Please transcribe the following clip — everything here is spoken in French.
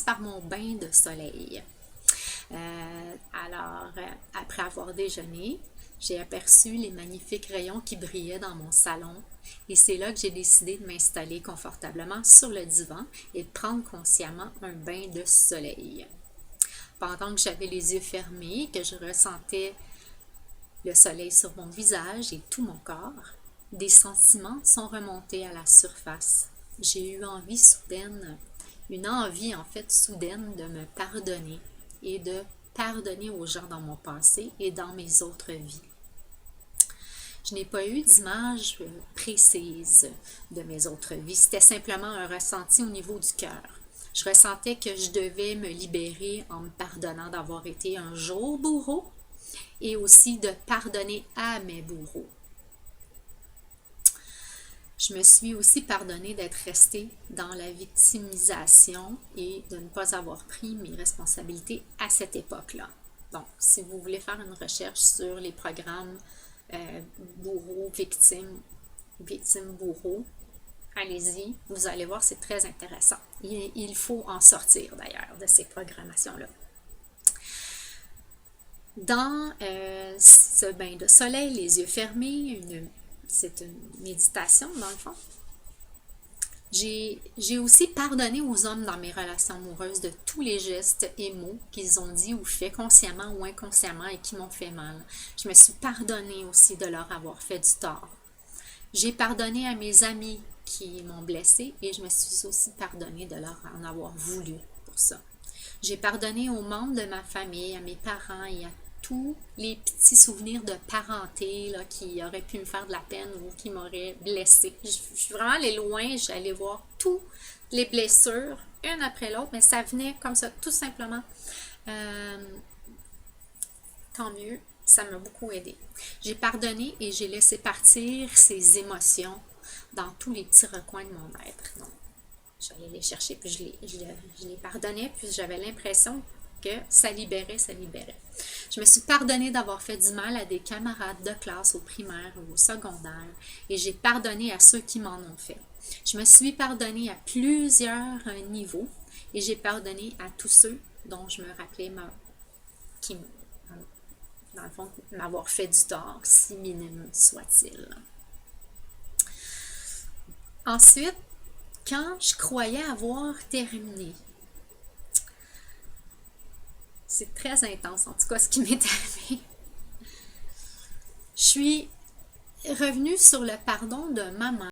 par mon bain de soleil. Après avoir déjeuné, j'ai aperçu les magnifiques rayons qui brillaient dans mon salon et c'est là que j'ai décidé de m'installer confortablement sur le divan et de prendre consciemment un bain de soleil. Pendant que j'avais les yeux fermés, que je ressentais le soleil sur mon visage et tout mon corps, des sentiments sont remontés à la surface. J'ai eu une envie en fait soudaine de me pardonner et de pardonner aux gens dans mon passé et dans mes autres vies. Je n'ai pas eu d'image précise de mes autres vies, c'était simplement un ressenti au niveau du cœur. Je ressentais que je devais me libérer en me pardonnant d'avoir été un jour bourreau et aussi de pardonner à mes bourreaux. Je me suis aussi pardonnée d'être restée dans la victimisation et de ne pas avoir pris mes responsabilités à cette époque-là. Donc, si vous voulez faire une recherche sur les programmes bourreau, victime, bourreau, allez-y, vous allez voir, c'est très intéressant. Il faut en sortir d'ailleurs de ces programmations-là. Dans ce bain de soleil, les yeux fermés, c'est une méditation dans le fond. J'ai aussi pardonné aux hommes dans mes relations amoureuses de tous les gestes et mots qu'ils ont dit ou fait consciemment ou inconsciemment et qui m'ont fait mal. Je me suis pardonnée aussi de leur avoir fait du tort. J'ai pardonné à mes amis qui m'ont blessée et je me suis aussi pardonnée de leur en avoir voulu pour ça. J'ai pardonné aux membres de ma famille, à mes parents et à tous les petits souvenirs de parenté là, qui auraient pu me faire de la peine ou qui m'auraient blessée. Je suis vraiment allée loin, j'allais voir toutes les blessures, une après l'autre, mais ça venait comme ça, tout simplement. Tant mieux, ça m'a beaucoup aidé. J'ai pardonné et j'ai laissé partir ces émotions dans tous les petits recoins de mon être. Donc, j'allais les chercher, puis je les pardonnais, puis j'avais l'impression que ça libérait, ça libérait. Je me suis pardonnée d'avoir fait du mal à des camarades de classe au primaire ou au secondaire, et j'ai pardonné à ceux qui m'en ont fait. Je me suis pardonnée à plusieurs niveaux, et j'ai pardonné à tous ceux dont je me rappelais qui, dans le fond, m'avoir fait du tort, si minime soit-il. Ensuite, quand je croyais avoir terminé, c'est très intense, en tout cas, ce qui m'est arrivé. Je suis revenue sur le pardon de maman.